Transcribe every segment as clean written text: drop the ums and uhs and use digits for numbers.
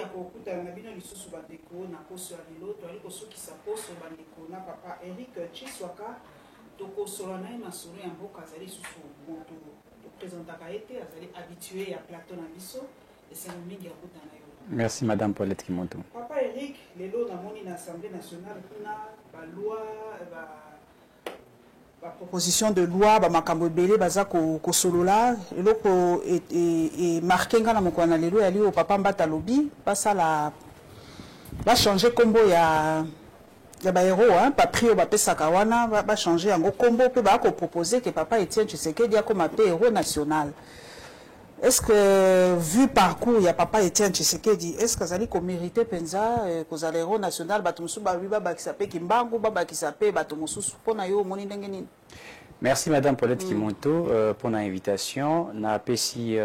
ya kokutana na bino lisusu bandeko na poso ya lelo toali kosukisa poso bandeko na papa Eric Chiswaka tokosola na ye masolo ya mboka azali lisusu moto topresentaka ete azali habitué ya plateau na biso esengo mingi ya kutana yo. Merci Madame Paulette Kimoto. Papa Eric lelo namoni na Assemblée nationale kuna ba loi ba proposition de loi ba makambo ebele baza kosolola eloko et marqué nga na mokwana lelo yali o papa Mbata lobi basala ba changer kombo ya ba héros hein paprio ba pesaka wana ba changer yango kombo pe ba ko proposer que papa Etienne Tshisekedi a comme héros national. Est-ce que, vu parcours, il y a papa Etienne Tshisekedi, est-ce que ça dit qu'on méritait penza, qu'aux héros national, Batoumsou Baruba, qui s'appelle Kimbangu, Baba qui s'appelle Batoumsou, Ponayo, Moni Dengeni. Merci Madame Paulette Kimonto pour l'invitation. Na PSI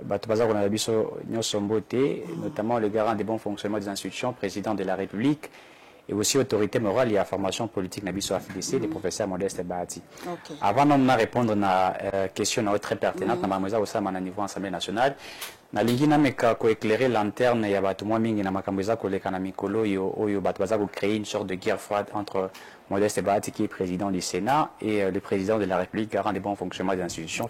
Batobaza Ronabiso Nyosombote, notamment le garant des bons fonctionnements des institutions, président de la République, et aussi autorité morale et à formation politique Nabiso AFDC, le professeur Modeste Bahati. Okay. Avant de répondre à la question très pertinente, na mamoza au sein niveau Assemblée nationale, na lingi na meka ko éclairer lanterne ya batu mwa mingi na makamboza ko leka na mikolo yo batu baza ko créer une sorte de guerre froide entre Modeste Bahati qui est président du Sénat et le président de la République garant des bons fonctionnements des institutions.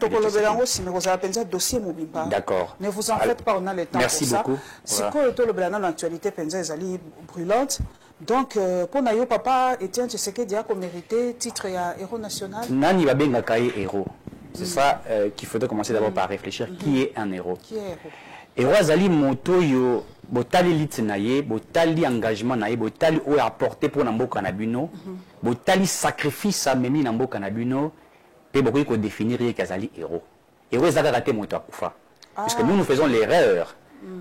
D'accord. Ne vous en faites pas, on a le temps. Merci pour beaucoup. Ça. C'est quoi le belano l'actualité penza ezali brûlante. Donc pour Nayo papa Etienne Tshisekedi a mérité titre ya héros national. Nani va bien kaye héros. C'est ça qu'il faudrait commencer d'abord par réfléchir. Qui est un héros? Qui est héros? Héros azali moto yo botali lit na ye, botali engagement na ye, botali o apporter pour namboka na bino, botali sacrifice a memi namboka na bino, pe bokoki ko définir ye kazali héros. Héros ezaka raté moto akufa. Parce que nous faisons l'erreur.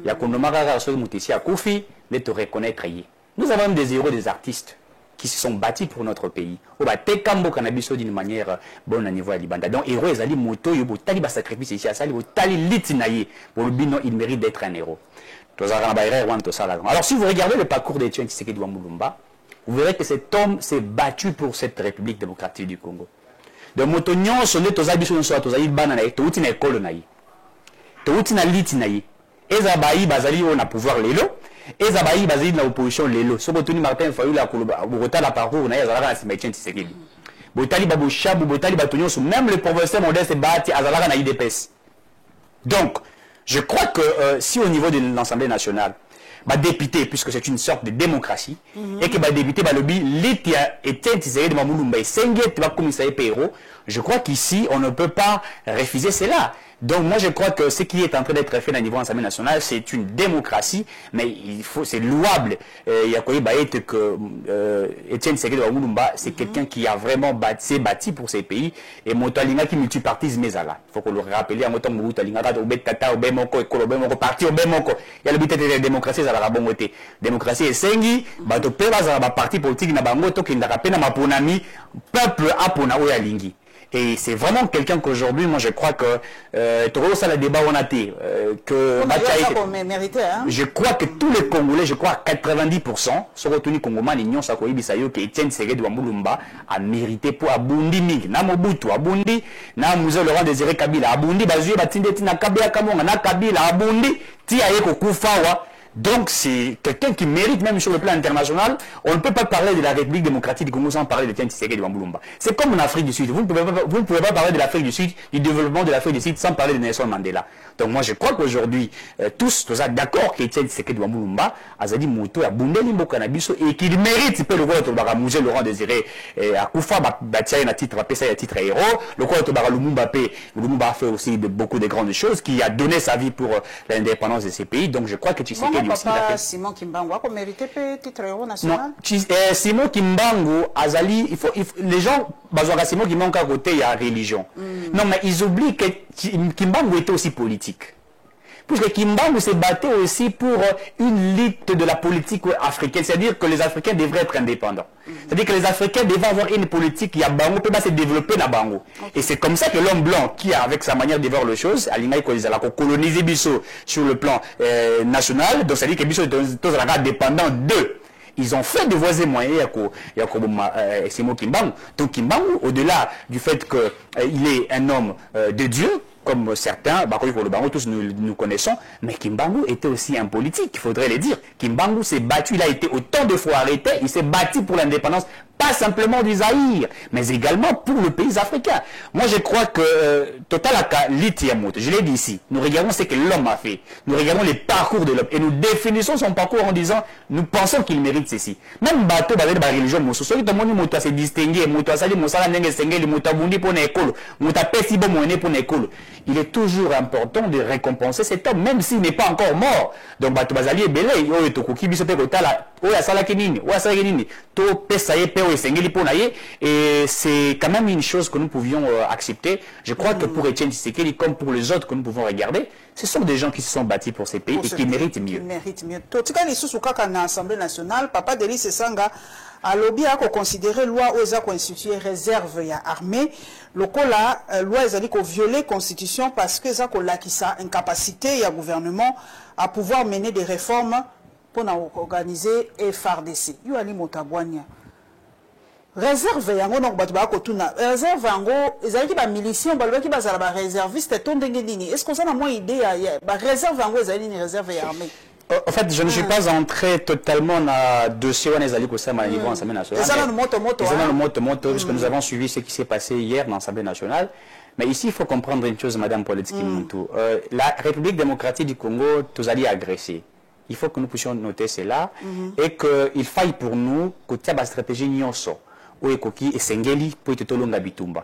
Ya konomaka ka so mutisi akufi, de te reconnaître ye. Nous avons même des héros, des artistes qui se sont bâtis pour notre pays. Au batekambo canabiso d'une manière bonne à niveau à Libanda. Donc héros ezali moto yo botali ba sacrifice ici à sali botali litinaye pour le bino il mérite d'être un héros. Alors si vous regardez le parcours d'Etienne Tshisekedi Wamulumba, vous verrez que cet homme s'est battu pour cette République démocratique du Congo. De moto nyonso le tozabiso nyonso tozali bana na to utina ekolo na ye. To utina litinaye. Eza bayi bazali on a pouvoir lelo. Eza bayi bazali na opposition lelo. Soko tuni Martin Fayulu akoloba bota la parcours na yazala na sima Etienne Tshisekedi. Botali babu shabu botali batonyo même le professeur Modeste Bahati azala na IDPS. Donc je crois que si au niveau de l'Assemblée nationale, bah député, puisque c'est une sorte de démocratie, et que bah député, bah lobby, l'étia Etienne Tshisekedi Wamulumba et Senget va commissaire Péro, je crois qu'ici on ne peut pas refuser cela. Donc moi je crois que ce qui est en train d'être fait au niveau de l'Assemblée nationale, c'est une démocratie, mais il faut, c'est louable. Il y a quoi que Etienne Tshisekedi Wamulumba, c'est quelqu'un qui a vraiment bâti pour ces pays, et Motalinga qui multipartise Mezala. Il faut qu'on le rappelle, à Motalinga, au Betata, au Bemoko, au parti, au Bemoko. Il y a le but de la démocratie, ça va bongote. Démocratie et Sengi, bato peba za parti politique na bangoto qui n'a pas na maponami, peuple apona oyalingi. Et c'est vraiment quelqu'un qu'aujourd'hui, moi je crois que ça le débat on a été que je crois que tous les Congolais, je crois 90% sont retenus Congolais l'union Sakoyi Bisayo que Etienne Tshisekedi Wamulumba a mérité pour Abundi mingi na Mobutu Abundi na Mzee Laurent Désiré Kabila Abundi bazuye batindeti na Kabila Kamonga na Kabila Abundi ti ayeko kufawa. Donc c'est quelqu'un qui mérite même sur le plan international. On ne peut pas parler de la République démocratique du Congo sans parler de Etienne Tshisekedi Wamulumba. C'est comme en Afrique du Sud. Vous ne pouvez pas parler de l'Afrique du Sud, du développement de l'Afrique du Sud sans parler de Nelson Mandela. Donc moi je crois qu'aujourd'hui, tous d'accord qu'Etienne Tshisekedi Wamulumba a dit moto à Bundeli Mbokanabiso et qu'il mérite peu le roi de Mouze Laurent Désiré Akoufa Batia na titre Pesa ya titre héros. Le roi de Lumumba Lumumba a fait aussi beaucoup de grandes choses, qui a donné sa vie pour l'indépendance de ces pays. Donc je crois que Tshisekedi papa Simon Kimbangu a mérité titre héros national. Non, Simon Kimbangu azali les gens bazwaka Simon Kimbangu à côté il y a religion. Non mais ils oublient que Kimbangu était aussi politique. Puisque Kimbangu s'est battu aussi pour une lutte de la politique africaine, c'est-à-dire que les Africains devraient être indépendants. C'est-à-dire que les Africains devraient avoir une politique qui a Bango peut pas se développer dans Bango. Et c'est comme ça que l'homme blanc, qui a avec sa manière de voir les choses, a colonisé Bisso sur le plan national, donc c'est-à-dire que Bisso est dépendant d'eux. Ils ont fait de voies et moyens Simon Kimbangu. Donc Kimbangu, au-delà du fait qu'il est un homme de Dieu, comme certains, tous nous connaissons, mais Kimbangu était aussi un politique, il faudrait le dire. Kimbangu s'est battu, il a été autant de fois arrêté, il s'est battu pour l'indépendance, pas simplement du Zaïre, mais également pour le pays africain. Moi, je crois que Total Aka Litiamout, je l'ai dit ici, nous regardons ce que l'homme a fait, nous regardons les parcours de l'homme, et nous définissons son parcours en disant, nous pensons qu'il mérite ceci. Même Bateau, la religion, Moto s'est distingué, Moto a sali, Moto a sengeli, Moto a bundi pour l'école, Moto a pesi bon moné pour l'école. Il est toujours important de récompenser cet homme, même s'il n'est pas encore mort. Donc, Bateau Bazali est belé, il est au cookie, bisoté, Kotala, Oya Salakinini, Oya Salakinini, To Pesaye, et c'est quand même une chose que nous pouvions accepter. Je crois que pour Etienne Tshisekedi, comme pour les autres que nous pouvons regarder, ce sont des gens qui se sont bâtis pour ces pays et qui méritent mieux. Qui méritent mieux. Totika Lissu kaka na Assemblée nationale, Papa Delis Sanga a lobby à considérer loi aux constituer réserve ya armée. Lokola loi ezali ko violer constitution parce que ça ko lakisa incapacité ya gouvernement à pouvoir mener des réformes pour organiser FRDC. Yo ali motabwania. Réserve yango donc batu ba ko tuna réserve yango ezali ba miliciens ba ki bazala ba réserviste to ndenge nini est-ce qu'on a na moins idée ya ba réserve yango ezali ni réserve ya armée. En fait, je ne suis pas entré totalement dans le dossier où on est au niveau de l'Assemblée nationale. C'est moto, puisque nous avons suivi ce qui s'est passé hier dans l'Assemblée nationale. Mais ici, il faut comprendre une chose, Madame Poletsky Muntu. La République démocratique du Congo, tous allés agresser. Il faut que nous puissions noter cela et qu'il faille pour nous que tu aies une stratégie nyonso.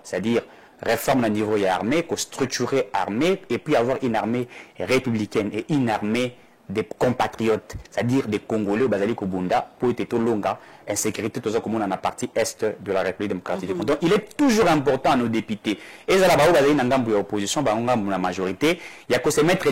C'est-à-dire réforme au niveau armé, structurer armée et puis avoir une armée républicaine et une armée des compatriotes, c'est-à-dire des Congolais au Bazali Kobunda, pour être longa, insécurité, tout ça comme on a la partie est de la République démocratique du Congo. Donc il est toujours important à nos députés. Et ça, l'opposition, la majorité, il y a que se mettre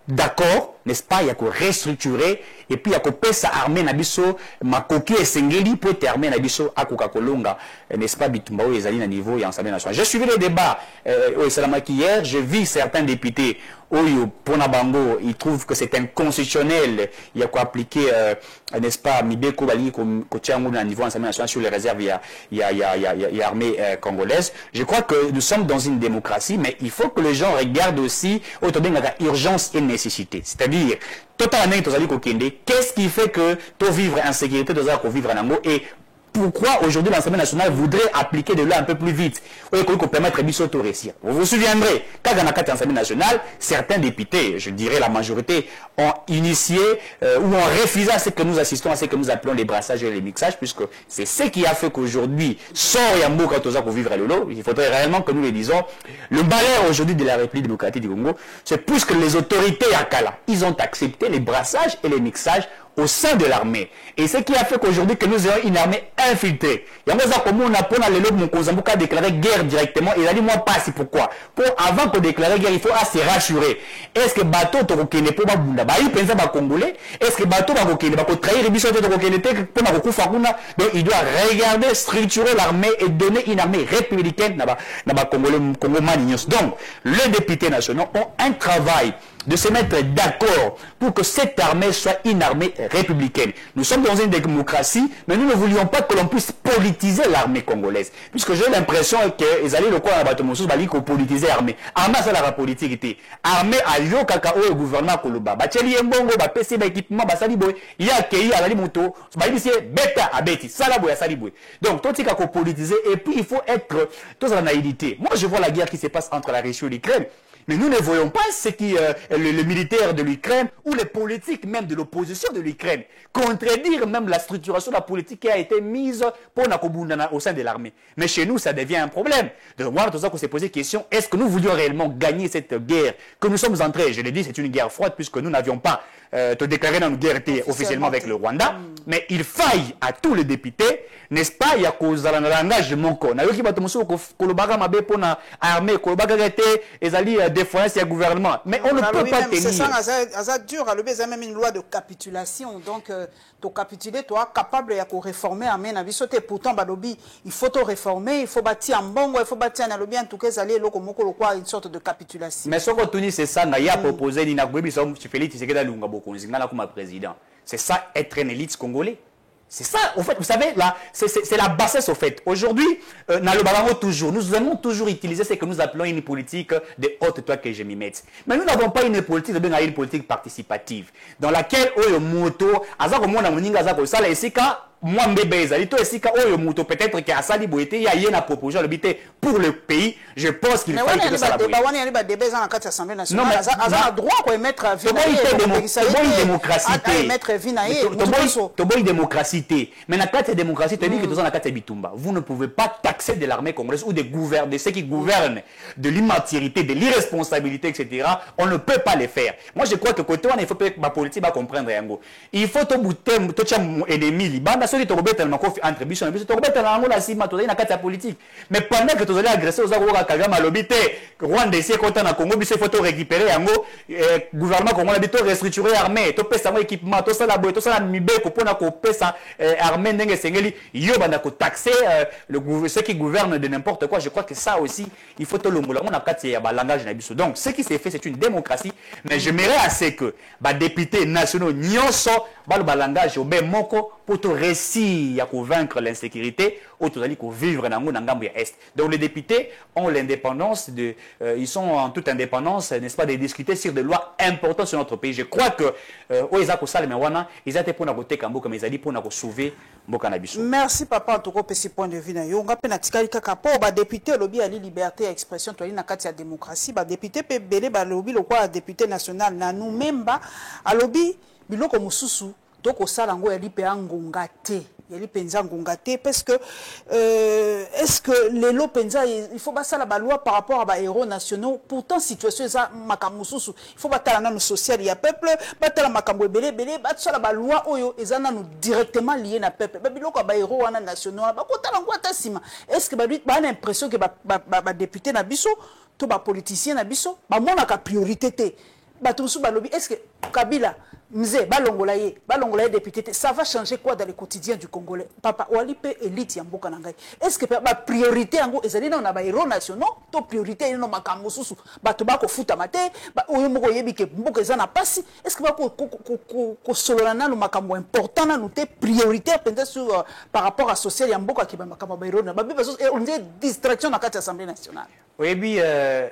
d'accord, n'est-ce pas, il y a que restructurer, et puis il y a que pesa armée nabiso, makoki et sengeli pour être armée nabiso à Coca-Cola, n'est-ce pas, bitumba ou ezali na niveau et en Assemblée nationale. J'ai suivi les débats au Salamaki hier, j'ai vu certains députés, pour Nabango, ils trouvent que c'est inconstitutionnel, il y a quoi appliquer, n'est-ce pas, Mibeko Bali, Kotiango à niveau en Assemblée nationale sur les réserves, il y a armée congolaise. Je crois que nous sommes dans une démocratie, mais il faut que les gens regardent aussi, autour de la urgence et nécessité. C'est-à-dire, totalement, qu'est-ce qui fait que tu vivre en sécurité, tu vivre en amour et pourquoi aujourd'hui l'Assemblée nationale voudrait appliquer de là un peu plus vite pour permettre Bissot de réussir. Vous vous souviendrez, quand dans l'Assemblée nationale, certains députés, je dirais la majorité, ont initié ou ont refusé à ce que nous assistons à ce que nous appelons les brassages et les mixages, puisque c'est ce qui a fait qu'aujourd'hui, sort Yambo quand on pour vivre à l'eau, il faudrait réellement que nous le disons. Le malheur aujourd'hui de la République démocratique du Congo, c'est plus que les autorités à Kala, ils ont accepté les brassages et les mixages au sein de l'armée. Et ce qui a fait qu'aujourd'hui que nous ayons une armée infiltrée. Et on a comme on a pour les lobes Mokozambuka déclarer guerre directement. Et il a dit moi pas si pourquoi. Pour avant de déclarer guerre, il faut se rassurer. Est-ce que bateau tokokene pour babunda ba il pense ba congolais? Est-ce que bateau ba kokene ba ko trahir les biso tokokene te pour na ko fakuna? Donc il doit regarder structurer l'armée et donner une armée républicaine na ba congolais Congo Manignos. Donc les députés nationaux ont un travail de se mettre d'accord pour que cette armée soit une armée républicaine. Nous sommes dans une démocratie, mais nous ne voulions pas que l'on puisse politiser l'armée congolaise. Puisque j'ai l'impression que les alliés locaux à Batomoussous bali ko politiser l'armée. Armée ça la politique était. Armée à yo kakao au gouvernement Koloba. Bacheli mbongo ba PC ba équipement ba sali boy. Il y a kei à la moto. Ba ici beta abeti. Sala boy sali boy. Donc tout tika ko politiser et puis il faut être tous en naïveté. Moi je vois la guerre qui se passe entre la Russie et l'Ukraine. Mais nous ne voyons pas ce qui le militaire de l'Ukraine ou les politiques même de l'opposition de l'Ukraine contredire même la structuration de la politique qui a été mise pour Nakobundana au sein de l'armée. Mais chez nous, ça devient un problème. Donc moi, tout ça qu'on s'est posé question, est-ce que nous voulions réellement gagner cette guerre que nous sommes entrés? Je l'ai dit, c'est une guerre froide puisque nous n'avions pas déclaré notre guerre officiellement avec le Rwanda. Mais il faille à tous les députés, n'est-ce pas, il y a cause de l'engagement. On a eu qui va te montrer que le bagarre m'a pour l'armée, que le bagarre était défense et gouvernement. Mais on ne peut pas tenir. C'est ça, dur. Le BZ a même une loi de capitulation. Donc, tu capituler, tu es capable de réformer l'armée. Pourtant, il faut te réformer, il faut bâtir un bon, il faut bâtir un lobby. En tout cas, une sorte de capitulation. Mais ce que tu dis, c'est ça, il a proposé, il a président. C'est ça, être un élite congolais. C'est ça, en fait, vous savez, là, c'est la bassesse, au fait. Aujourd'hui, dans le Balango, toujours, nous aimons toujours utiliser ce que nous appelons une politique de haute toi que je m'y mette. Mais nous n'avons pas une politique, une politique participative, dans laquelle, oh, moto, azako mona moninga azako sala esika, moi mbebe ezali to esika oyo moto peut-être que asali boité ya yena proposition le bité pour le pays, je pense qu'il faut que ça la boité. Mais wani ali ba débat dans la l'Assemblée nationale, azana droit ko émettre avis na démocratie émettre avis na ye to boy démocratie. Mais la carte de démocratie te dit que dans la carte bitumba, vous ne pouvez pas taxer de l'armée congolaise ou de ceux qui gouvernent de l'immaturité, de l'irresponsabilité, etc. On ne peut pas les faire. Moi je crois que côté il faut que ma politique va comprendre yango. Il faut to bouter to tcham ennemi libanda ceux qui te rebêtent dans kofi entre biso te rebêtent dans la sima to na carte politique. Mais pendant que tu allez agresser aux Aroka Kagame lobité Rwanda ici quand na Congo biso faut récupérer yango gouvernement congolais bito restructurer armée to pesa mo équipement to ça la boy to ça la mibeko pona ko pesa armée ndenge sengeli yo banda ko taxer ceux qui gouvernent de n'importe quoi. Je crois que ça aussi il faut to longola on a kati ya ba langage na biso. Donc ce qui s'est fait c'est une démocratie, mais j'aimerais assez que ba députés nationaux nyonso ba le langage au ben moko pour te réussir à convaincre l'insécurité ou tout aller vivre dans ngambo ya est. Donc les députés ont l'indépendance de ils sont en toute indépendance, n'est-ce pas, de discuter sur des lois importantes sur notre pays. Je crois que oeza ko sala mewana ils étaient pour na côté kambo comme ils a dit pour na ko sauver mboka na biso. Merci papa en tout cas petit point de vue na yo nga pe na tikali kaka po ba député lobi ali liberté d'expression to ali na kati ya démocratie ba député pe belé ba lobi lo kwa député national na nous memba alobi biloko mususu toko sala ngo ya lipe angonga te yali penza ngonga te parce que est-ce que les lots penza il faut basala ba loi par rapport à ba héros nationaux. Pourtant situation ça makamususu il faut batala na no social ya peuple batala makambo belé batala ba loi oyo ezana no directement lié na peuple ba biloko ba héros wana nationaux ba kotala ngo atasima. Est-ce que ba l'impression que ba député na biso to ba politicien na biso ba mona ka priorité te ba tusu ba lobby. Est-ce que Kabila Mzé, balongola ye député, ça va changer quoi dans le quotidien du Congolais? Papa, Walipe élite yamboka nangai. Est-ce que la priorité ango ezali na ba héros nationaux, to priorité no makambo susu, ba to ba ko futa mate, ba oyo moko yebi ke mboka ezana pasi, est-ce que ba ko solana no makambo important na noté prioritaire peut-être sur par rapport à social yamboka ki ba makambo ba héros na ba besoin on dit distraction na carte Assemblée nationale. Oui bi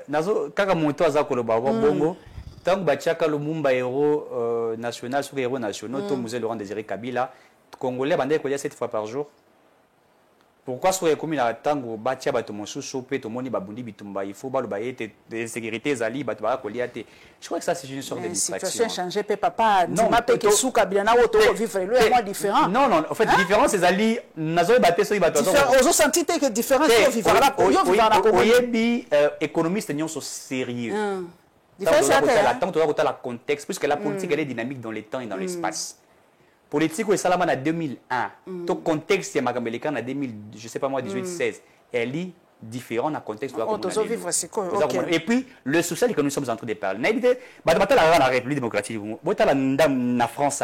nazo kaka moto azako lo ba bongo. Tant que Bachaka Lumumba héros national sur héros nationaux, tout musée Laurent Désiré Kabila, Congolais bandé quoi 7 fois par jour. Pourquoi sur les communes à Tango Bachia Batomosu Sopé Tomoni Babundi Bitumba il faut balobaye de sécurité Zali Batba Koliate. Je crois que ça c'est une sorte de distraction. Situation changée papa non ma pe que sous Kabila na auto vivre lui est moins différent. Non en fait différence c'est Zali nazo baté so bato. Aux senti que différence vivre là pour vivre dans la Congolais. Oyebi économiste n'ont so sérieux. Tant que tu as le contexte, puisque la politique elle est dynamique dans le temps et dans l'espace. Politique où Salama en 2001, ton contexte est en 2000, je sais pas moi 18-16, elle est différente dans le contexte. Et puis le social que nous sommes en train de parler. La République démocratique, la France,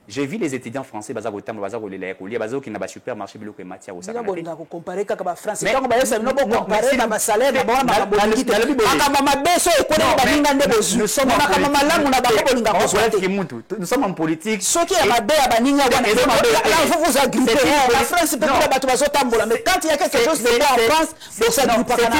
j'ai vu les étudiants français baza ko tambo baza ko lela ko lia baza ko na ba supermarché biloko matière au sakana. Nga ko comparer kaka ba France. Quand ba yesa no comparer na ba salaire na ba ma bolingite. Aka mama beso e ko na ba ninga nde bozu. Nous sommes en malamu na ba ko bolinga ko sote. Nous sommes en politique. Ce qui est ma be ba ninga wana. Là vous vous agrippez. La France peut pas ba bazo tambola mais quand il y a quelque chose de bon en France, c'est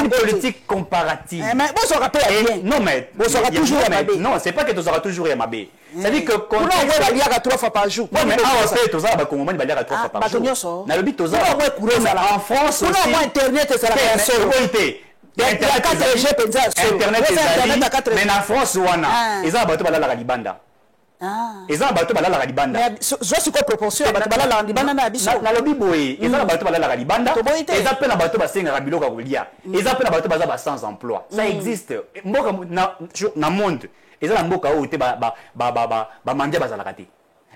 une politique comparative. Mais bon ça rappelle bien. Non mais bon ça toujours Yamabe. Non, c'est pas que tu auras toujours Yamabe. C'est-à-dire que quand on va 3 fois par jour. Oui, mais en fait, tu as Congolais qui va 3 fois par jour. Na lobi toza. En France aussi. Pour internet c'est la seule. Internet mais en France wana eza bato balala libanda. Eza bato balala libanda. Je suis quoi proportion bato balala libanda na biso. Na lobi boye, eza bato balala libanda. Eza pe na bato basenga biloko kolia. Eza pe na bato baza sans emploi. Ça existe. Mboka na monde. Eza na mboka oyo te ba mandia bazalaka te.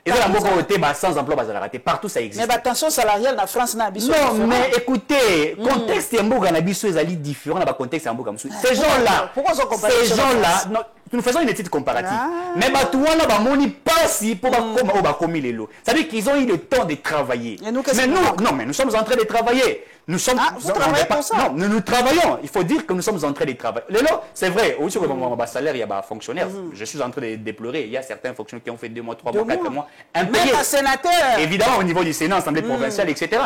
Eza na mboka oyo te ba sans emploi bazalaka te. Partout ça existe. Mais la tension salariale na France na biso. Non, mais écoutez, contexte ya mboka na biso ezali différent na ba contexte ya mboka musu. Ces gens-là, pourquoi on compare ces gens-là nous faisons une étude comparative. Mais Batouana va moni pas si pour commis les lots. C'est-à-dire qu'ils ont eu le temps de travailler. Et nous, mais nous, non, mais nous sommes en train de travailler. Nous sommes, vous travaillez pour ça? Non, nous travaillons. Il faut dire que nous sommes en train de travailler. Les lots, c'est vrai. Aussi, mon salaire, il y a des fonctionnaires. Je suis en train de déplorer. Il y a certains fonctionnaires qui ont fait 2 mois, 3 mois, 4 mois. Impayés. Même un sénateur. Évidemment, au niveau du Sénat, Assemblée provinciale, etc.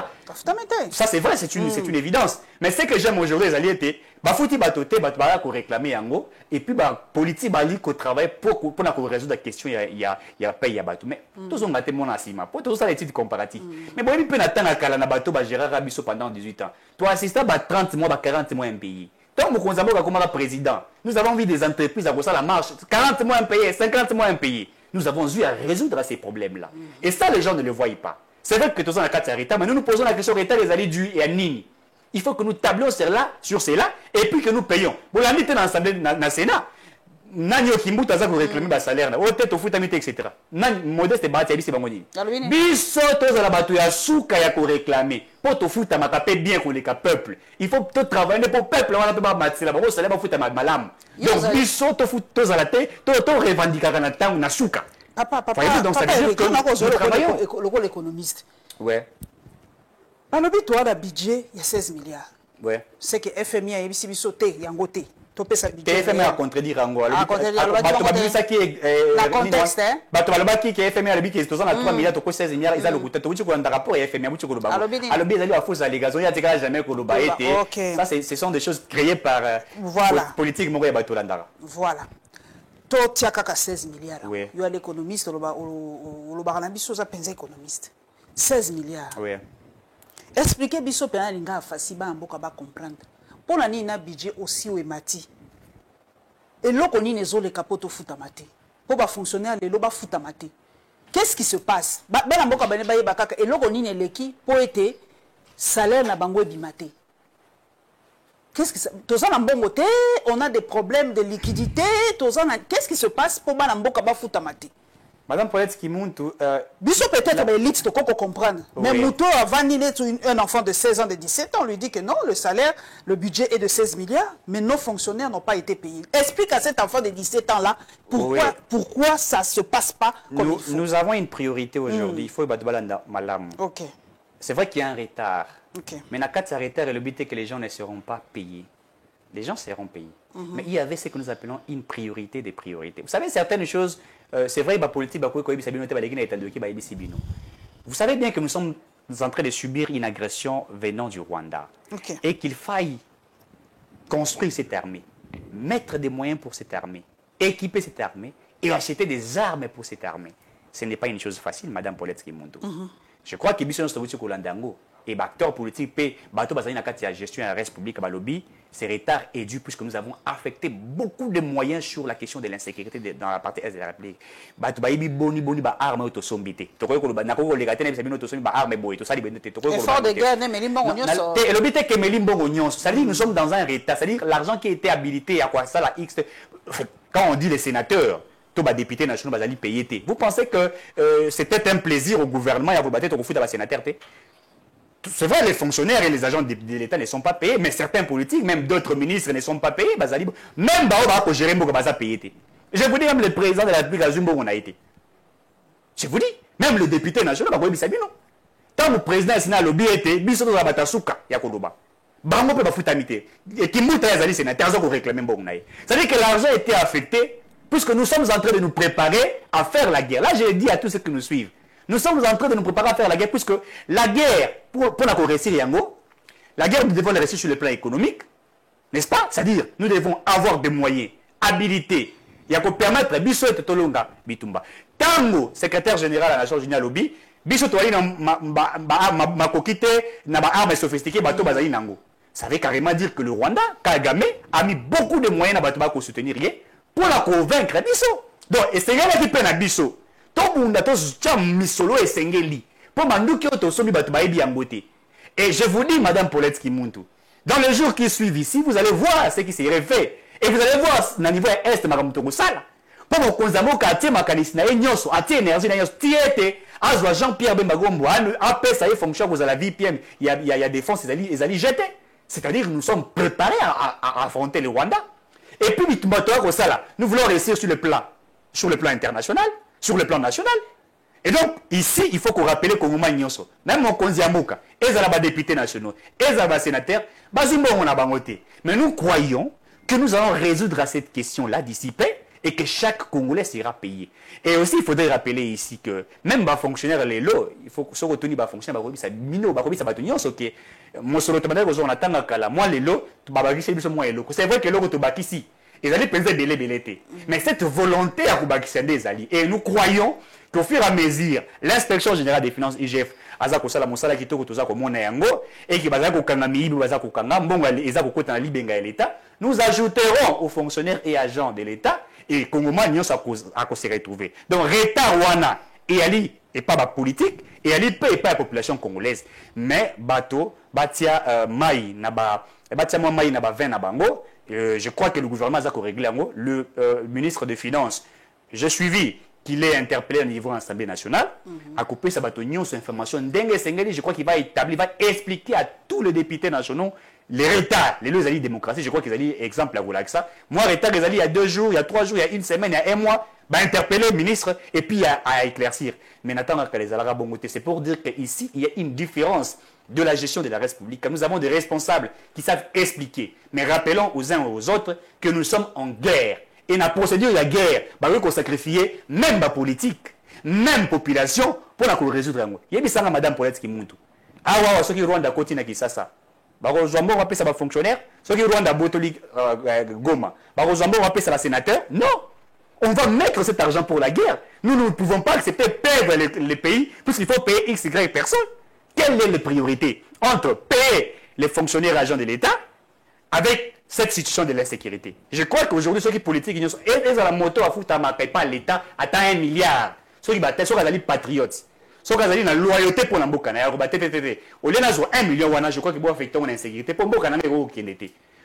Ça, c'est vrai, c'est une évidence. Mais ce que j'aime aujourd'hui, les alliés étaient, Bafouti Batoté, Batbara, qu'on réclamait en gros, et puis, politique, Bali, qu'on travaille pour résoudre la question, il y a paye, il y a bateau. Mais tous ont gâté mon assima. Pour tout ça, l'étude comparative. Mais bon, il peut attendre à Kalana Bateau, Gérard Rabisso pendant 18 ans. Toi, assistant, 30 mois, 40 mois impayés. Tant que nous avons comme président, nous avons vu des entreprises à ça la marche, 40 mois impayés, 50 mois impayés. Nous avons eu à résoudre ces problèmes-là. Et ça, les gens ne le voient pas. C'est vrai que tous on a 4 arrêts, mais nous nous posons la question retard les alliés du et à Nini. Il faut que nous tablions sur cela et puis que nous payons. Bon, la mise dans l'Assemblée, dans le Sénat, Nani Okimbu taza ko réclamer ba salaire na ote to futa mite etc. Nani modeste ba tiabisi bangoni. Biso to za la batu ya suka ya ko réclamer. Po to futa makape bien ko leka peuple. Il faut to travailler pour peuple wana to ba matila ba salaire ba futa malam. Donc biso to futa to za la te to revendiquer na tangu na suka. Papa, donc ça veut dire que nous travaillons. L'économiste. Ouais. Alors toi le budget il y a 16 milliards. Ouais. C'est que FMI a yebisi biso te yango te. TFM a contredire en gros. La contexte, hein? Bato balobaki que FMI a lebi que 3 milliards to 16 milliards ils a le coût. Tu connais rapport FMI a beaucoup de alors ils a fausse allégation, il y a jamais que le bas été. Ça ce sont des choses créées par politique Moko Bato Landara. Voilà. To tia kaka 16 milliards. Yo l'économiste le barana biso za penza économiste. 16 milliards. Oui. Expliquez biso pena linga fasiba mboka ba comprendre. Pour la nina budget aussi au mati. Et l'eau qu'on y les capotes futamate. Pour ba fonctionner les loba futamate. Qu'est-ce qui se passe? Et l'eau qu'on y les pour être salaire na bango bimate. Qu'est-ce qui se passe? On a des problèmes de liquidité. Qu'est-ce qui se passe pour Balamboka ba futamate? Madame Paulette qui monte. Biso peut-être l'élite de comprendre. Mais Mouto avant un enfant de 16 ans, de 17 ans, on lui dit que non, le salaire, le budget est de 16 milliards, mais nos fonctionnaires n'ont pas été payés. Explique à cet enfant de 17 ans là pourquoi ça ne se passe pas comme il faut. Nous avons une priorité aujourd'hui. Il faut malam. Ok. C'est vrai qu'il y a un retard. Okay. Mais dans ce retard, le but est que les gens ne seront pas payés. Les gens seront payés. Mais il y avait ce que nous appelons une priorité des priorités. Vous savez, certaines choses, c'est vrai, vous savez bien que nous sommes en train de subir une agression venant du Rwanda. Et qu'il faille construire cette armée, mettre des moyens pour cette armée, équiper cette armée et acheter des armes pour cette armée. Ce n'est pas une chose facile, Madame Paulette Kimundu. Je crois que et acteurs politiques paient bateau basé na kati ya gestion et reste public à lobby, ces retards est dû puisque nous avons affecté beaucoup de moyens sur la question de l'insécurité dans la partie est de la République. Bateau baïbi boni ba arme auto sombité. To ko ba na ko le gaté na bisa bino to sombi ba arme boy to sali bende to ko effort de guerre ne melimbo onyoso. Et le but est que melimbo onyoso. Ça dit nous sommes dans un retard, c'est-à-dire l'argent qui était habilité à quoi ça la X quand on dit les sénateurs députés nationaux bazali payé. Vous pensez que c'était un plaisir au gouvernement à vous battre au foot à la sénateur? C'est vrai, les fonctionnaires et les agents de l'État ne sont pas payés, mais certains politiques, même d'autres ministres ne sont pas payés. Bazali, même Baoba pour gérer Moko Baza payé. Je vous dis, même le président de la République Azumbo, on a été. Je vous dis, même le député national, Baboy Bisabino. Tant le président est le lobby était, Bisoto Zabatasuka, Yakoloba. Bango peut pas foutre amité. Et qui mouta les sénateurs ont réclamé Mbongonaï. C'est-à-dire que l'argent était affecté, puisque nous sommes en train de nous préparer à faire la guerre. Là, j'ai dit à tous ceux qui nous suivent. Nous sommes en train de nous préparer à faire la guerre, puisque la guerre, pour la réussir, la guerre, nous devons la réussir sur le plan économique, n'est-ce pas? C'est-à-dire, nous devons avoir des moyens, habilités, il y a qu'à permettre, Bisso et Tolonga, Bitumba. Tango, secrétaire général à la Nations Unies lobby, Bisso Toali, ma coquite, n'a pas armes sophistiquées, bateau Bazaï Nango. Ça veut carrément dire que le Rwanda, Kagame, a mis beaucoup de moyens à Batouba pour soutenir pour la convaincre Bisso. Donc, et c'est là qui peine à Bisso. Et je vous dis, Madame Paulette Kimuntu, dans les jours qui suivent ici, vous allez voir ce qui s'est fait. Et vous allez voir, au niveau est, Madame Togosala, pour vous conserver quartier Makanisna et Nyoso, à énergie, Tiete, à Jean-Pierre Bembagombo, à ça y fonction, vous avez la vie, il y a des fonds, ils allaient jeter. C'est-à-dire que nous sommes préparés à affronter le Rwanda. Et puis, nous voulons réussir sur le plan international, sur le plan national. Et donc, ici, il faut qu'on rappelle qu'on a Nyonso. Même mon Konziamouka, ils ont des députés nationaux, ils ont des sénateurs, mais nous croyons que nous allons résoudre cette question-là d'ici peu et que chaque Congolais sera payé. Et aussi, il faudrait rappeler ici que même les fonctionnaires, les lots, il faut que ce soit les fonctionnaires, ça mino, ça va tenir, ok. Moi, sur l'automobile, on attend que moi, les lots, c'est vrai que l'eau, tu ici. Ils allaient peser belé. Mais cette volonté à Koubakisende des alliés, et nous croyons qu'au fur et à mesure, l'inspection générale des finances, IGF, Azako Sala Moussala qui tourne tous à Komona Yango, et qui va Kanga Miibu, Bazako Kanga, Mbonga, Ezako Kota Libenga et l'État, nous ajouterons aux fonctionnaires et agents de l'État, et Kongoma Nyon se retrouver. Donc, Reta Wana, et Ali, et pas la politique, et Ali peut et pas la population congolaise. Mais, Bato, Batia Maï, Batia Maï, Naba 20 Nabango, je crois que le gouvernement a réglé le ministre des Finances. J'ai suivi qu'il est interpellé au niveau de l'Assemblée nationale, à couper sa bâtonnion sur information. Je crois qu'il va établir, va expliquer à tous les députés nationaux les retards, les alliés démocratie. Je crois qu'ils allaient exemple à vous là que ça. Moi, retard, ils allaient il y a 2 jours, il y a 3 jours, il y a 1 semaine, il y a 1 mois, bah, interpeller le ministre et puis à éclaircir. Mais n'attendons que les Alara Bongoté, c'est pour dire qu'ici, il y a une différence de la gestion de la République. Nous avons des responsables qui savent expliquer. Mais rappelons aux uns et aux autres que nous sommes en guerre. Et dans la procédure de la guerre, il faut sacrifier même la politique, même la population pour résoudre. Il y a des Madame Paulette qui montent. Ah ouais, ceux qui Rwanda continue qui ça. Bazozambo va payer ça fonctionnaire, ceux qui Rwanda Botoli Goma. Bazozambo va payer ça sénateur. Non, on va mettre cet argent pour la guerre. Nous ne pouvons pas accepter perdre les pays puisqu'il faut payer X, Y personnes. Quelle est la priorité entre payer les fonctionnaires agents de l'État avec cette situation de l'insécurité? Je crois qu'aujourd'hui, ceux qui politiques, ils ont la moto à foutre à pas l'État atteint 1 milliard. Ceux qui battent, ceux qui sont patriotes. Ceux qui ont la loyauté pour l'Amboka. Au lieu d'avoir 1 million, je crois qu'ils vont affecter l'insécurité. Pour Mboka,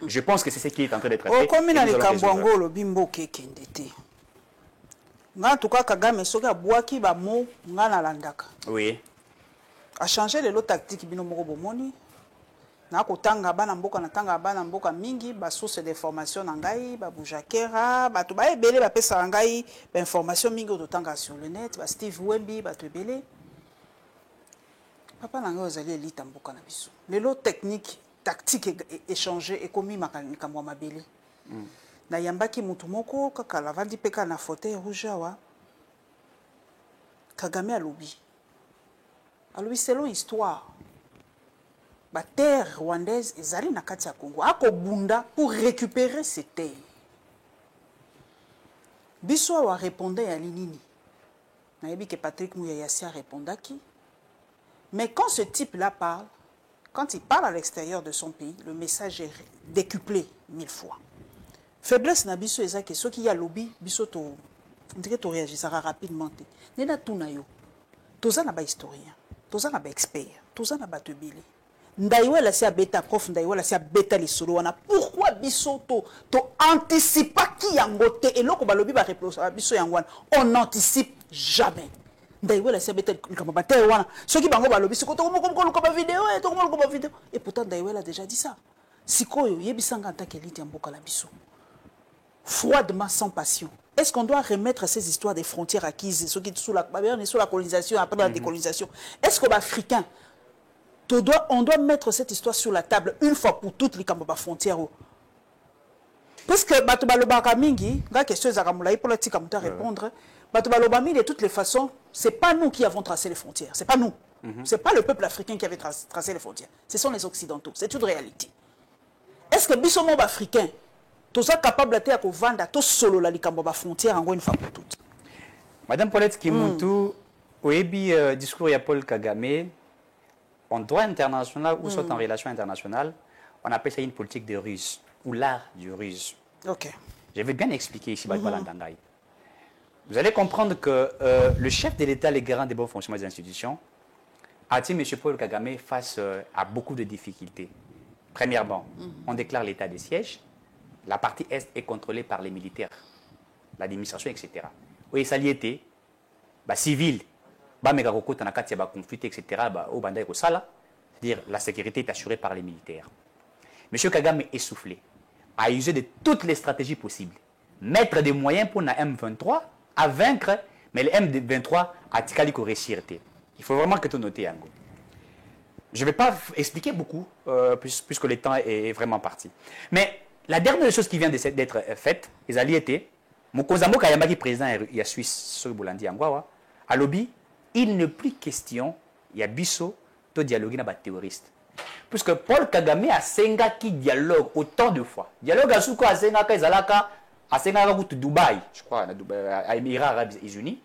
je pense que c'est ce qui est en train d'être fait. Comme il y a les Kambouango, le bimbo qui est kendete. En tout cas, Kagame, ceux qui ont boaki, ba mo, ngana landaka. Oui. A changer les lots tactiques bino moko bomoni na kotanga bana mboka na tanga bana mboka mingi ba source d'information na ngai ba bujakera ba to ba ebele ba pesa ngai ba information mingi to tanga sur le net ba Steve Wemby ba to ebele papa na ngai ozali elita mboka na biso les lots techniques tactiques échangés et commis makanika mwa mabele na yambaki mutu moko kaka la vandi peka na fauteuil rouge wa Kagame alobi. Alors, selon l'histoire, la terre rwandaise est allée dans le Congo, à Kobunda, pour récupérer ces terres. Bissou a répondu à Linini. Je sais que Patrick Mouyayassi a répondu à qui. Mais quand ce type-là parle, quand il parle à l'extérieur de son pays, le message est décuplé 1000 fois. Faiblesse na Bissou est que ceux qui y a lobby, Bissou, on dirait que tu réagiras rapidement. Nena Tunayo, tous en historien. Tous en expert, tous en batubili. Ndaïwela si beta prof, ndaïwela si beta les solo. Pourquoi biso to anticipe qui yangote et l'autre balobi ba réponse biso yangwana. On n'anticipe jamais. Ndaïwela si beta comme bata wana. Ceux qui bango balobi siko to comme vidéo et to comme vidéo. Et pourtant ndaïwela a déjà dit ça. Siko yo yebisanga en tant qu'élite yamboka la biso. Froidement sans passion. Est-ce qu'on doit remettre ces histoires des frontières acquises, ceux qui sont sous la colonisation, après la décolonisation? Est-ce qu'aux Africains, on doit mettre cette histoire sur la table une fois pour toutes les frontières? Parce que Batubaloba Mingi, la question est pour la tika répondre. Batubaloba Mingi, de toutes les façons, ce n'est pas nous qui avons tracé les frontières. Ce n'est pas nous. Ce n'est pas le peuple africain qui avait tracé les frontières. Ce sont les Occidentaux. C'est une réalité. Est-ce que Bissomo africain, tous sont capables de vendre tout solo la likambo frontière en une fois pour toutes? Madame Paulette Kimuntu, au discours de Paul Kagame, en droit international ou soit en relation internationale, on appelle ça une politique de ruse ou l'art du ruse. Ok. Je vais bien expliquer ici. Vous allez comprendre que le chef de l'État, les garants des bons fonctionnements des institutions, a dit M. Paul Kagame face à beaucoup de difficultés. Premièrement, on déclare l'état de siège. La partie Est est contrôlée par les militaires, l'administration, etc. Oui, ça y était, civil, conflit, etc. C'est-à-dire la sécurité est assurée par les militaires. M. Kagame est essoufflé. a usé de toutes les stratégies possibles. Mettre des moyens pour la M23 à vaincre, mais le M23 a tiré réussir. Il faut vraiment que tu notes, Yango. Je ne vais pas expliquer beaucoup, puisque le temps est vraiment parti. Mais la dernière chose qui vient d'être faite, les alliés étaient, Mokozambo Kayambaki, président de la Suisse, sur Boulandi Angwawa, à lobby, il n'est plus question, il y a Bisso, de dialoguer avec les terroristes. Puisque Paul Kagame a senga qui dialogue autant de fois. Dialogue à Souko a senga ka Zalaka, a senga à Dubaï, je crois, à Émirats Arabes Unis,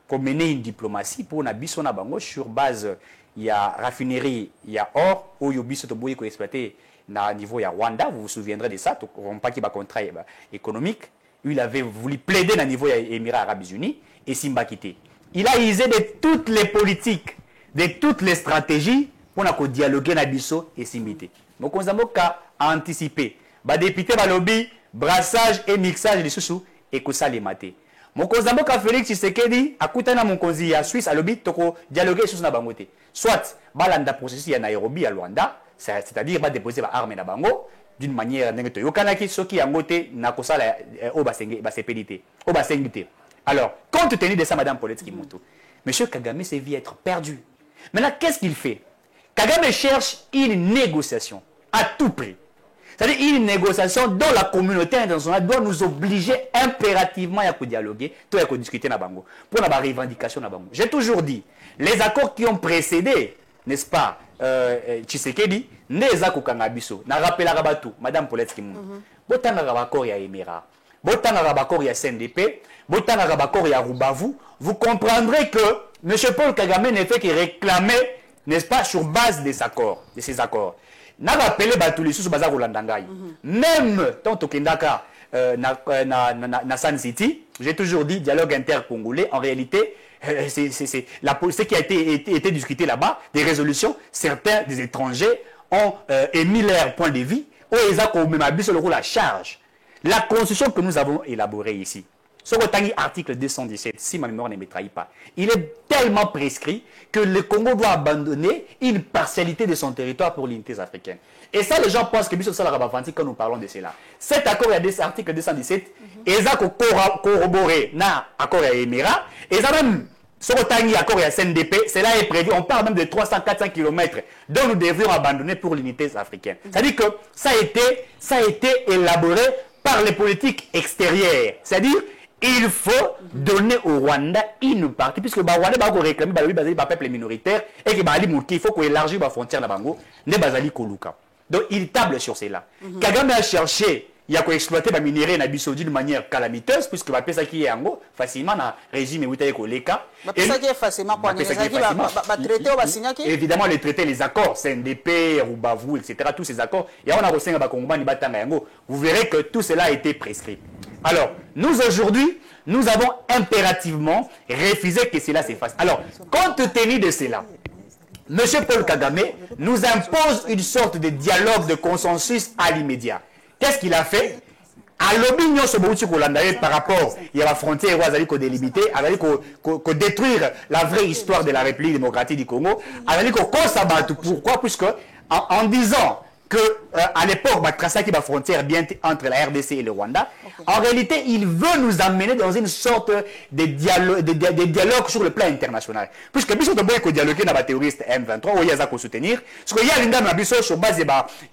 qu'on mener une diplomatie pour na biso na bango sur base il y a raffinerie, il y a or, où il y a biso to boye ko exploiter na niveau il y a Rwanda, vous vous souviendrez de ça, on pas qu'il y a contrat économique, il avait voulu plaider na niveau des Émirats Arabes Unis et Simba quitté. Il a usé de toutes les politiques, de toutes les stratégies pour na dialoguer na biso et Simbité. Donc on a anticipé, ba député ba lobby, brassage et mixage de sous et que ça les maté. Mokonzi mboka Félix Tshisekedi akutana mokonzi ya Suisse alobi toko dialoguer sur na bangote. Soit balanda processus ya Nairobi à Luanda, c'est-à-dire ba déposer ba armes na bango d'une manière ndenge yokanaki soki yangote na kosala o basenge ba sepelité, o basengité. Alors, compte tenu de ça madame Paulette Kimoto, monsieur Kagame s'est vu être perdu. Maintenant, qu'est-ce qu'il fait? Kagame cherche une négociation à tout prix. C'est-à-dire une négociation dont la communauté internationale doit nous obliger impérativement à dialoguer, à discuter na bango, pour la revendication na bango. J'ai toujours dit, les accords qui ont précédé, n'est-ce pas, Tshisekedi, les accords Kangabiso, na rappelé à tout, Madame Paulette Kimoun, botan accord ya Émirats, botan accord ya CNDP, botan accord ya Rubavu, vous comprendrez que M. Paul Kagame ne fait que réclamer, n'est-ce pas, sur base de ces accords. Na rappelé batuli sous baza Rolandangai. Même tant au Kendaka na San City, j'ai toujours dit dialogue intercongolais. En réalité, c'est ce qui a été discuté là-bas, des résolutions. Certains des étrangers ont émis leur point de vue. Ou ils ont même abusé le rôle à charge. La constitution que nous avons élaborée ici, sur le article 217, si ma mémoire ne me trahit pas, il est tellement prescrit que le Congo doit abandonner une partialité de son territoire pour l'unité africaine. Et ça, les gens pensent que Bissot Salarabafanti, quand nous parlons de cela. Cet accord, il y a article 217, et ça corroboré dans l'accord à Émirats, et ça même, sur le accord à CNDP, cela est prévu, on parle même de 300-400 km, dont nous devions abandonner pour l'unité africaine. C'est-à-dire que ça a été élaboré par les politiques extérieures. C'est-à-dire, il faut donner au Rwanda une partie, puisque le Rwanda va réclamer le peuple minoritaire et qu'il faut qu'on élargisse la frontière de Bango, ne bazali koluka. Donc il table sur cela. Kagame a cherché, il a exploité les minéraux d'une manière calamiteuse, puisque va ça qui est en gros facilement dans le régime où il y a les cas. Évidemment, les traités, les accords, CNDP, Rubavu, etc., tous ces accords, et on a reçu un Bakongoma, vous verrez que tout cela a été prescrit. Alors, nous aujourd'hui, nous avons impérativement refusé que cela s'efface. Alors, compte tenu de cela, M. Paul Kagame nous impose une sorte de dialogue, de consensus à l'immédiat. Qu'est-ce qu'il a fait? À l'opinion par rapport à la frontière où délimité, à détruire la vraie histoire de la République démocratique du Congo, pourquoi? Puisque en disant que à l'époque, Batrasaki la frontière bien entre la RDC et le Rwanda. En réalité, il veut nous amener dans une sorte de dialogue sur le plan international. Puisque Bissot de dialoguer avec les terroristes M23, où il y a soutenir, parce qu'il y a une sur base il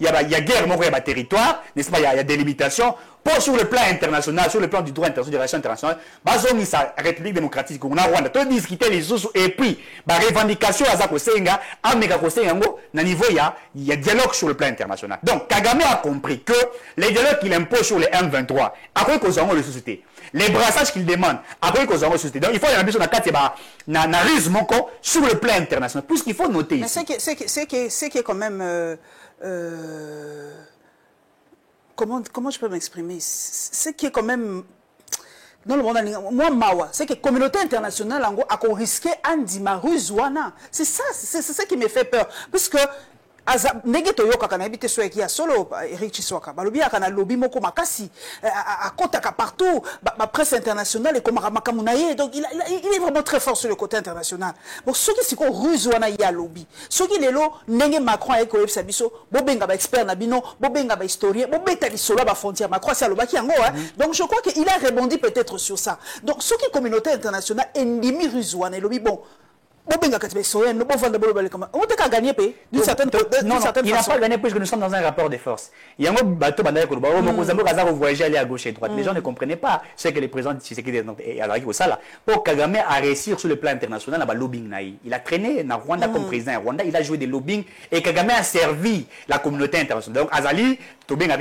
y a guerre, il y a territoire, n'est-ce pas, il y a des limitations. Pour sur le plan international, sur le plan du droit international, des relations internationales, basons sa République démocratique du Rwanda, tout discuter les sous et puis, la revendication à Zakosenga, à Megakosenga, na niveau il y a dialogue sur le plan international. Donc, Kagame a compris que les dialogues qu'il impose sur les M23, après qu'on auront les sociétés, les brassages qu'il demande, après qu'on auront les sociétés. Donc, il faut y avoir na risque sur le plan international. Tout ce qu'il faut noter ici. Mais c'est qui est quand même. Comment je peux m'exprimer? Ce qui est quand même dans le monde, moi mawa, c'est que la communauté internationale a risqué Andy Maruzwana. C'est ça, c'est ça qui me fait peur, parce que ndenge toyokaka na yebite so ya solo Eric Chiswaka balobi akana lobby moko makasi akotaka partout ba presse internationale et comme makamuna ye donc il est vraiment très fort sur le côté international bon soki siko ruse wana ya lobby soki lelo ndenge Macron ayeko yebisa biso bobenga ba expert na bino bobenga ba historien bobeta lisolo ba frontière Macron ça lobaki yango donc je crois que il a rebondi peut-être sur ça donc soki communauté internationale endimi ruse wana lobby bon non, il n'a pas gagné puisque nous sommes dans un rapport de force. Il y a un bateau voyager aller à gauche et à droite. Les gens ne comprenaient pas ce que les présidents Tshisekedi pour Kagame à réussir sur le plan international, il a traîné dans Rwanda comme président Rwanda, il a joué des lobbying et Kagame a servi la communauté internationale. Donc Azali, Tobing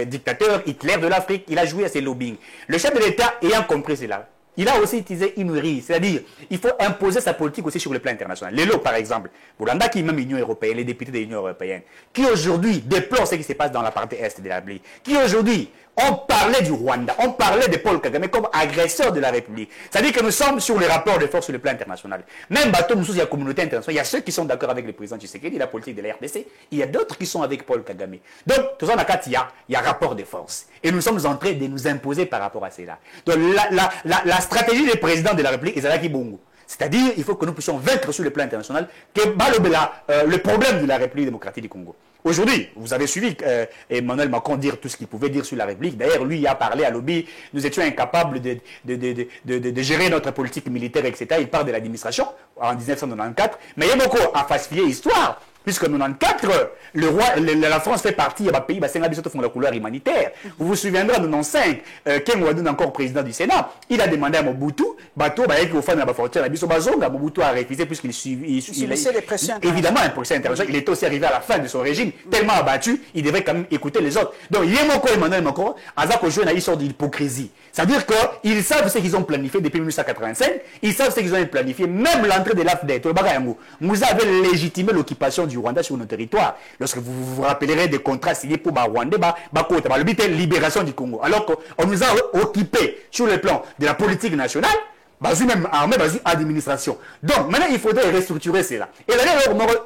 dictateur Hitler de l'Afrique, il a joué à ces lobbying. Le chef de l'État ayant compris cela, il a aussi utilisé une ruse, c'est-à-dire il faut imposer sa politique aussi sur le plan international. Les lots, par exemple, Boulanda qui est même l'Union européenne, les députés de l'Union européenne, qui aujourd'hui déplorent ce qui se passe dans la partie est de la République, qui aujourd'hui on parlait du Rwanda, on parlait de Paul Kagame comme agresseur de la République. C'est-à-dire que nous sommes sur les rapports de force sur le plan international. Même bateau, nous sommes il y a la communauté internationale, il y a ceux qui sont d'accord avec le président Tshisekedi, la politique de la RDC, il y a d'autres qui sont avec Paul Kagame. Donc, tout ça, il y a rapport de force. Et nous sommes en train de nous imposer par rapport à cela. Donc, la stratégie des présidents de la République est Zalaki Bongo. C'est-à-dire il faut que nous puissions vaincre sur le plan international le problème de la République démocratique du Congo. Aujourd'hui, vous avez suivi Emmanuel Macron dire tout ce qu'il pouvait dire sur la République. D'ailleurs, lui, il a parlé à lobby. Nous étions incapables de gérer notre politique militaire, etc. Il parle de l'administration en 1994. Mais il y a beaucoup à falsifier l'histoire. Puisque en 1994, la France fait partie d'un pays qui font la couleur humanitaire. Vous vous souviendrez en 1995, Ken Ouaddoun, encore président du Sénat, il a demandé à Mobutu, Mobutu a refusé puisqu'il subissait les pressions évidemment une pression internationale. Il est aussi arrivé à la fin de son régime, tellement abattu, il devait quand même écouter les autres. Donc, Emmanuel Macron, Azako joue une sorte d'hypocrisie. C'est-à-dire qu'ils savent ce qu'ils ont planifié depuis 1985, ils savent ce qu'ils ont planifié, même l'entrée de l'AFDET. Vous avez légitimé l'occupation du Rwanda sur nos territoires. Lorsque vous vous rappellerez des contrats signés pour Rwanda, le but est libération du Congo. Alors qu'on nous a occupés sur le plan de la politique nationale, même armée, administration. Donc maintenant il faudrait restructurer cela. Et là,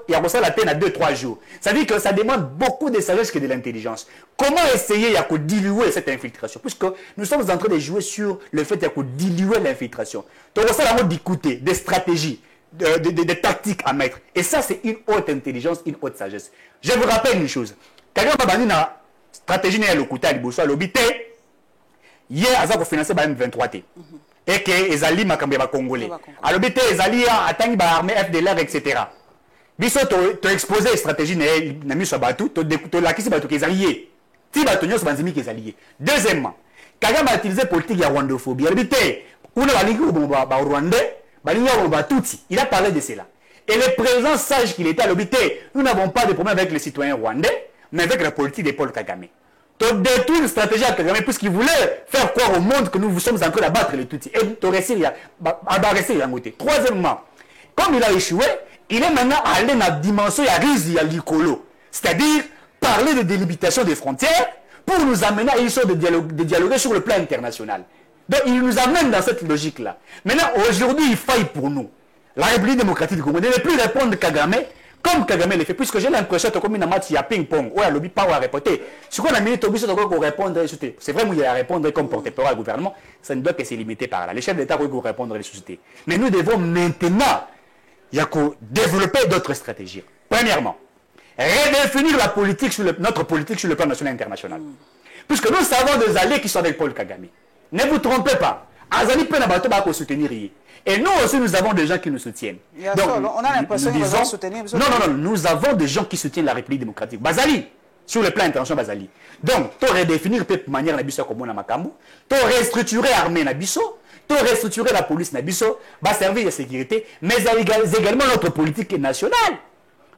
il y a ça la peine à 2-3 jours. Ça veut dire que ça demande beaucoup de sagesse que de l'intelligence. Comment essayer de diluer cette infiltration? Puisque nous sommes en train de jouer sur le fait de diluer l'infiltration. Donc on va d'écouter des stratégies. Des tactiques à mettre. Et ça, c'est une haute intelligence, une haute sagesse. Je vous rappelle une chose. Kagame Babani na stratégie n'est le côté à l'Ibosso, l'obité, hier, Azak a financé M23T. Et que Ezali Makambe va Congolais. À l'obité, Ezali a atteint l'armée FDLR, etc. Biso, tu as exposé la stratégie n'a mis sur Batou, tu as l'acquis Batou qui est allié. Si Batou n'y a pas qui est allié. Deuxièmement, Kagame a utilisé politique de rwandophobie. À l'obité, on a l'allié au Rwandais. Il a parlé de cela. Et le président sage qu'il était à l'obité, nous n'avons pas de problème avec les citoyens rwandais, mais avec la politique de Paul Kagame. Tu as détruit une stratégie à Kagame puisqu'il voulait faire croire au monde que nous sommes en train d'abattre les Tutsis. Et tu as réussi à côté. Troisièmement, comme il a échoué, il est maintenant allé dans la dimension de Rizi à l'Icolo. C'est-à-dire parler de délimitation des frontières pour nous amener à une sorte de dialoguer sur le plan international. Donc, il nous amène dans cette logique-là. Maintenant, aujourd'hui, il faille pour nous. La République démocratique du Congo ne plus répondre Kagame comme Kagame le fait, puisque j'ai l'impression que comme il y a un match, il y a ping-pong, ou il lobby pas à répéter. Ce qu'on a mis, répondre, c'est vrai, il y a à répondre comme porte-parole au gouvernement, ça ne doit que se limiter par là. Les chefs d'État vont répondre à les sociétés. Mais nous devons maintenant, développer d'autres stratégies. Premièrement, redéfinir la politique notre politique sur le plan national et international. Puisque nous savons des alliés qui sont avec Paul Kagame. Ne vous trompez pas. Azali Penabato va soutenir. Et nous aussi, nous avons des gens qui nous soutiennent. Donc, on a l'impression qu'ils vont soutenir. Non, nous avons des gens qui soutiennent la République démocratique. Bazali, sur le plan international, Bazali. Donc, tu redéfinir de manière Nabiso comme on a Makambu, tu restructurer l'armée Nabiso, tu restructurer la police Nabiso, va servir de sécurité, mais également notre politique nationale.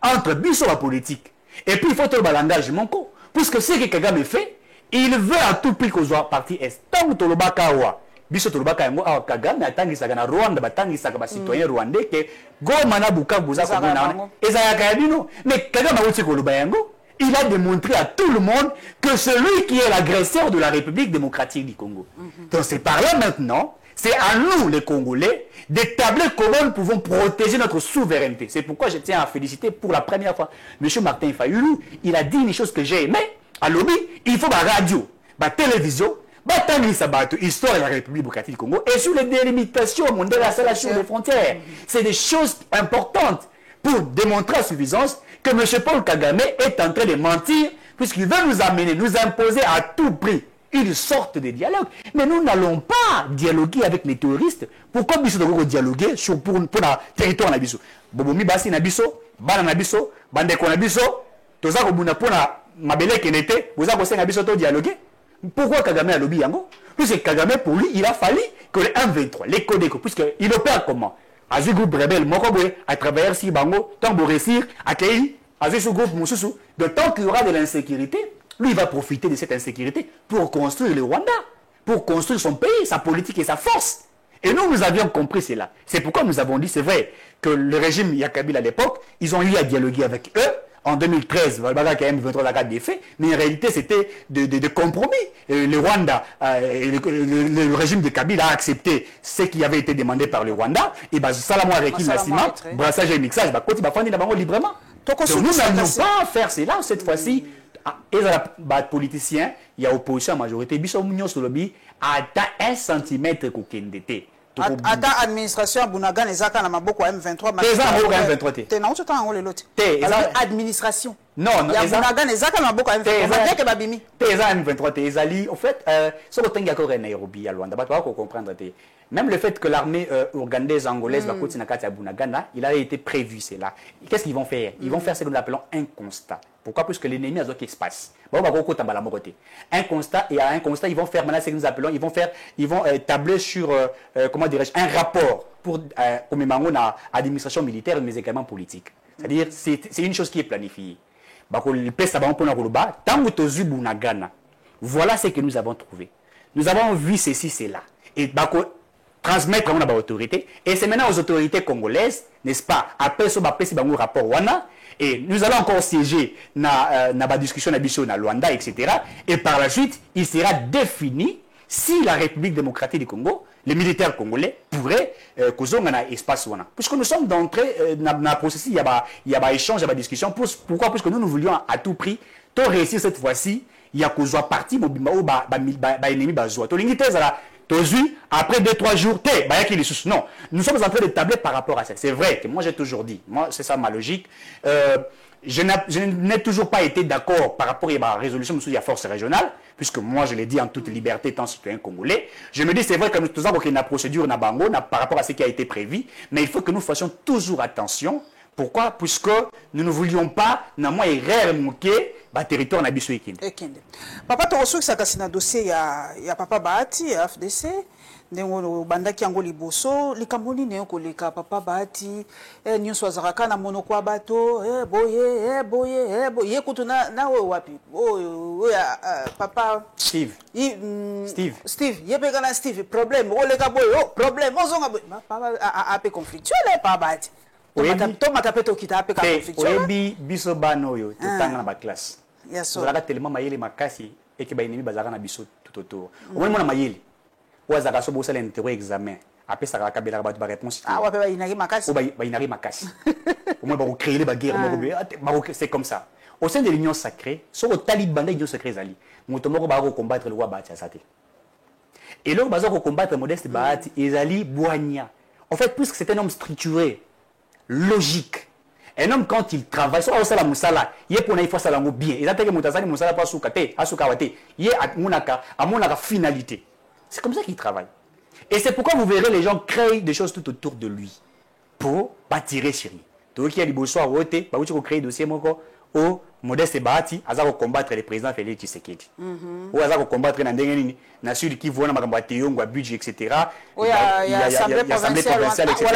Entre Biso et la politique. Et puis, il faut trouver l'engagement. Puisque ce que Kagame fait, il veut à tout prix qu'on soit parti est. Tant que tu Kawa, biso tu Kagame atangi sagana Rwanda, batangi sagaba citoyen rwandais que Goma na Bukavu za kona. Mais Kagame a aussi il a démontré à tout le monde que celui qui est l'agresseur de la République démocratique du Congo. Donc c'est par là maintenant, C'est à nous, les Congolais, d'établir comment nous pouvons protéger notre souveraineté. C'est pourquoi je tiens à féliciter pour la première fois M. Martin Fayulu. Il a dit une chose que j'ai aimée. À lobby, il faut la radio, la télévision, l'histoire de la République démocratique du Congo et sur les délimitations mondiales sur les frontières. C'est des choses importantes pour démontrer à suffisance que M. Paul Kagame est en train de mentir puisqu'il veut nous amener, nous imposer à tout prix une sorte de dialogue. Mais nous n'allons pas dialoguer avec les terroristes. Pourquoi nous devons dialoguer pour le territoire nabiso? Bobomi basi nabiso, bana nabiso, bandeko nabiso, toza kobuna pona mabele kenete, vous avez conseillé nabiso to dialoguer. Pourquoi Kagame a lobby yango? Puisque Kagame pour lui, il a fallu que les 1-23, les Codeco, puisqu'il opère comment? Azu groupe rebelle, Mokoboe, à travers si bango, tant pour réussir, accueillir, Azu ce groupe Moussousou, de tant qu'il y aura de l'insécurité, lui, il va profiter de cette insécurité pour construire le Rwanda, pour construire son pays, sa politique et sa force. Et nous avions compris cela. C'est pourquoi nous avons dit, c'est vrai, que le régime Yakabil à l'époque, ils ont eu à dialoguer avec eux. En 2013, Valbaga quand même 23 cas des faits, mais en réalité, c'était de compromis. Le Rwanda, le régime de Kabila a accepté ce qui avait été demandé par le Rwanda. Et bien, Salamo Arekim Nassima, brassage et mixage, librement. Donc, nous n'allons pas faire cela cette fois-ci. Et les politiciens, il y a opposition à la majorité. Ils sont sur le lobby à 1 centimètre de Ata administration Bunagan ezaka na maboko M23 administration non Bunagan ezaka na maboko M23 ke babimi M23 ezali en fait ce que tenga ko Nairobi à Luanda ba ko comprendre même le fait que l'armée ougandais angolaise va continuer à Bunagana, il a été prévu cela. Qu'est-ce qu'ils vont faire? Ils vont faire ce que nous appelons un constat. Pourquoi? Puisque l'ennemi a qui espace. Un constat, et à un constat, ils vont faire maintenant ce que nous appelons, ils vont tabler sur, comment dirais-je, un rapport pour commémorer l'administration militaire, mais également politique. C'est-à-dire, c'est une chose qui est planifiée. Voilà ce que nous avons trouvé. Nous avons vu ceci, cela. Et transmettre à l'autorité. Et c'est maintenant aux autorités congolaises, n'est-ce pas, après ce rapport WANA, et nous allons encore siéger dans la discussion de Luanda, etc. Et par la suite, il sera défini si la République démocratique du Congo, les militaires congolais, pourraient causer un espace WANA. Puisque nous sommes d'entrée dans le processus, il y a échange, il y a discussion. Pourquoi? Puisque nous voulions à tout prix réussir cette fois-ci, il y a cause parti, ennemi après 2-3 jours, non, nous sommes en train de tabler par rapport à ça. C'est vrai que moi j'ai toujours dit, moi c'est ça ma logique, je n'ai toujours pas été d'accord par rapport à la résolution de la force régionale, puisque moi je l'ai dit en toute liberté étant citoyen congolais. Je me dis c'est vrai que nous avons une procédure par rapport à ce qui a été prévu, mais il faut que nous fassions toujours attention. Pourquoi? Puisque nous ne voulions pas, moi, manquer le territoire na biso ekinde. Papa, tu reçois ça dans dossier ya Papa Bahati, FDC, ndengo bandaki yango liboso, likamboni ne ko leka Papa Bahati, nyonso azaraka na monoko bato, boye kutuna na we wapi. Papa Steve. Steve, yebeka na Steve, problème, o leka boye, problème, ozonga boye. Papa a peu conflictuel Papa Bahati. Oyebi biso bano yo totanga na ba classe. Ozalaka tellement mayele makasi et que ba ennemi bazaka na biso tout autour. Omoni mona mayele. Ozaka so bosala interro examen. Après ça kabela ba réponse. Ah ouais ba inari makasi. Ba inari makasi. Omoni ba créer les baguerres c'est comme ça. Au sein de l'union sacrée, sur le talibanda l'union sacrée zali. Moto moko ba combattre le roi Bahati Assate. Et là bazo combattre Modeste Bahati ezali Bouania. En fait, puisque c'est un homme structuré, logique. Un homme quand il travaille, soit au salaire musala, il est pour une fois salaire bien. Il a été montasani musala pas soukate, asukawate. Il est à monaka finalité. C'est comme ça qu'il travaille. Et c'est pourquoi vous verrez les gens créer des choses tout autour de lui pour bâtir sur lui. Donc il y a des beaux soirs votés, bah vous créer dossier moko au Modeste Bahati, à combattre le président Félix Tshisekedi. Ou à combattre Nandengeni, na sud qui voit na makambo teyongo à budget etc. Il y a assemblée provinciale etc.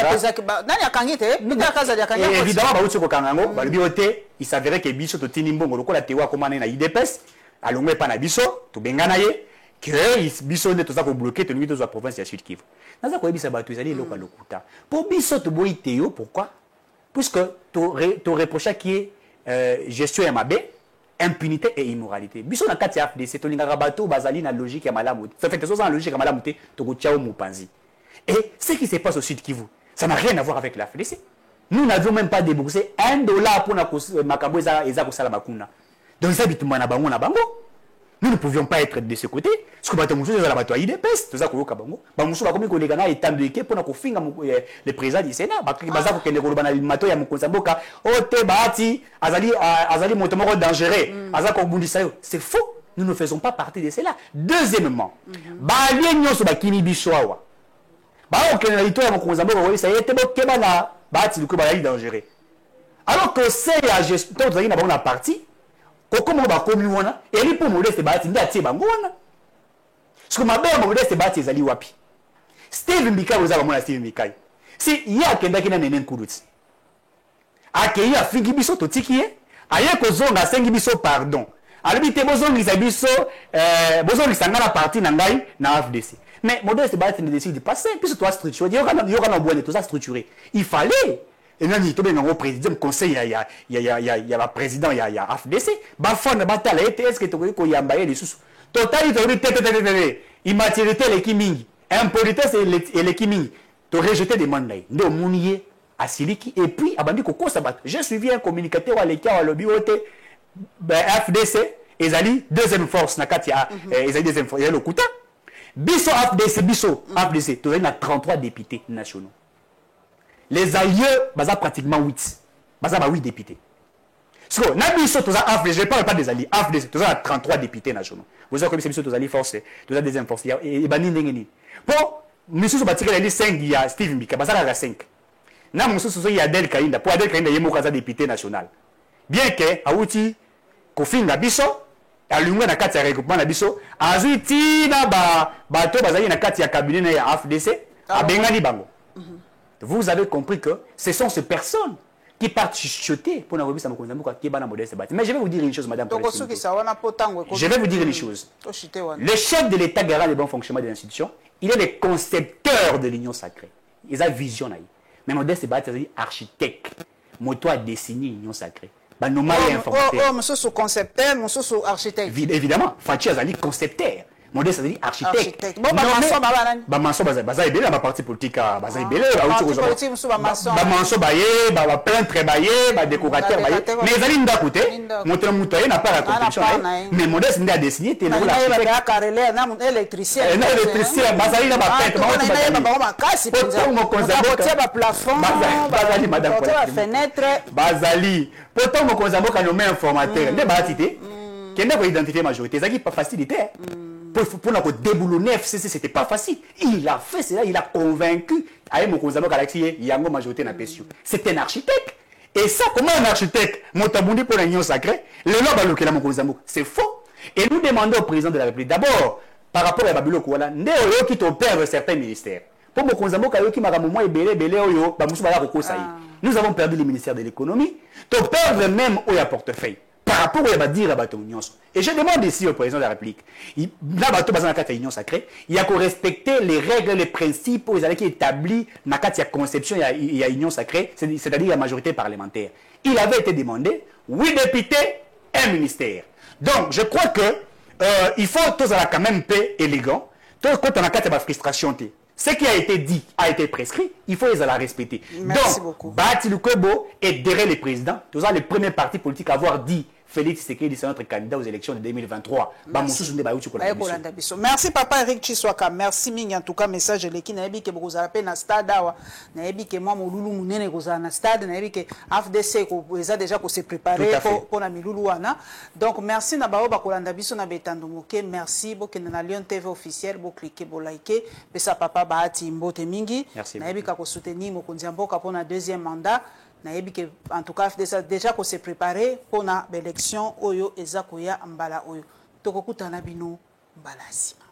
Évidemment ba utiko kangango, ba bioté, il s'avérait que biso to tinimbongo lokola tewa komana na IDPS, alongwe pa na biso, to bengana ye que biso ne toza ko bloquer to nuito za province ya Sud Kivu. Naza ko ebisa ba to ezali lokwa lokuta. Pour biso to boyi teyo pourquoi? Puisque to reprocher qui est gestion MAB, impunité et immoralité. Biso na kati ya FDC to lingaka bato bazali na logique ya malamu. Fait ça en logique ya malamu te to ko tiao mupanzi. Et ce qui se passe au Sud Kivu, ça n'a rien à voir avec la FDC. Nous n'avions même pas déboursé $1 pour Makambo Eza Kosala Bakuna. Donc ça, nous ne pouvions pas être de ce côté. Parce que le président du Sénat, c'est faux. Nous ne faisons pas partie de cela. Deuxièmement, alors que c'est la gestion de la partie, comment on va communiquer et les pour modeste bâti n'a pas bangona. Ce que ma belle modeste bâti zali wapi. Steve Mbika vous avez mon Steve Mbika. Si il y a quelqu'un qui n'a nenen kuruti. Akei a fingi biso totiki e. Aya ko zonga sengi biso pardon. Alibite bozongi sa biso bozongi sanga la partie na ngai na FDC. Mais modeste bâti ne décide de passer puisque toi structuré. Il y aura boîte tout ça structuré. Il fallait et là, il y a un président, conseil, il y a un président, il y a AFDC. Bafon, Batala, est-ce que tu as embaillé les sous? Total, immaturité, l'équiming. Impolitesse et l'équiming. Tu as rejeté des mandats. Donc, Mounier, Asiliki, et puis, Abandi Koko Sabat. J'ai suivi un communicateur à l'écart, à lobby, FDC, Ezali, deuxième force, Nakatia, Ezali, deuxième force, il y a le Kouta. Bisso, FDC, tu as 33 députés nationaux. Les alliés, ils ont pratiquement 8. Ils ont 8 députés. Je ne parle pas des alliés. Ils ont 33 députés nationaux. Vous avez comme si vous avez force, vous avez des forces. Pour M. Sobatika, il y a 5, il y a Steve Mbika, il y a 5. Il y a Adel Kainda. Pour Adel Kainda, il y a député national. Bien que, Aouti, Kofi Ngabiso, alunga na kati ya regroupement na biso, azuiti na bato bazali na kati ya cabinet ya AFDC, abengani bango. Vous avez compris que ce sont ces personnes qui partent chuchoter pour nous dire mais je vais vous dire une chose, madame. Je vais vous dire une chose. Le chef de l'État garant le bon fonctionnement des institutions, il est le concepteur de l'union sacrée. Il a une vision. Mais Modeste Sebastian, c'est architecte. Moto a dessiné l'union sacrée. Monsieur concepteur, monsieur architecte. Évidemment, Fachi Azali concepteur. Modeste c'est architecte. Bon, Bamanso baza ebele ba parti politique baza ebele bamanso baye ba peintre baye ba décorateur baye mais ezali ndako te moto mutoye na pas la contribution mais Modeste ndi a dessiné te na la na électricien bazali na ba peintre ba plafond bazali madame ba fenêtre bazali pourtant mo konzambo ka nommé informateur nde ba tité kende ko identifier majorité ezaki pas facilité pour nous déboulonner FCC, c'était pas facile. Il a fait cela, il a convaincu. C'est un architecte. Et ça, comment un architecte, Motabundi pour l'union sacrée, c'est faux. Et nous demandons au président de la République, d'abord, par rapport à Babilo Kouala, qui opère certains ministères. Pour nous avons perdu le ministère de l'économie, tu perds même au portefeuille. Par rapport à dire à l'union. Et je demande ici au président de la République, il y a qu'à respecter les règles, les principes qui établis dans la conception il y a union sacrée, c'est-à-dire la majorité parlementaire. Il avait été demandé 8 députés, un ministère. Donc, je crois que il faut tous quand même paix élégant. Quand on a quatre frustration, ce qui a été dit a été prescrit, il faut les respecter. Merci donc, beaucoup. Bati Lukwebo est derrière les présidents. Tous les premiers partis politiques à avoir dit Félix Tshisekedi, c'est notre candidat aux élections de 2023. Merci papa Eric Chiswaka. Merci Ming en tout cas message de l'équipe naebi ke bokozala pe na stade awa. Naebi ke moi molulu munene kozala na stade naebi ke AFDC ko eza déjà ko se préparer pour na milulu wana. Donc merci na bao bakolanda biso na betando moke. Merci bokende na Lion TV officiel bo cliquer bo liker pesa papa Bahati Mbote mingi. Naebi ka ko soutenir mokonzi mboka pour na deuxième mandat. En tout cas, déjà qu'on s'est préparé pour l'élection Oyo Ezakoya Mbala Oyo. Tokokutana bino Mbala Sima.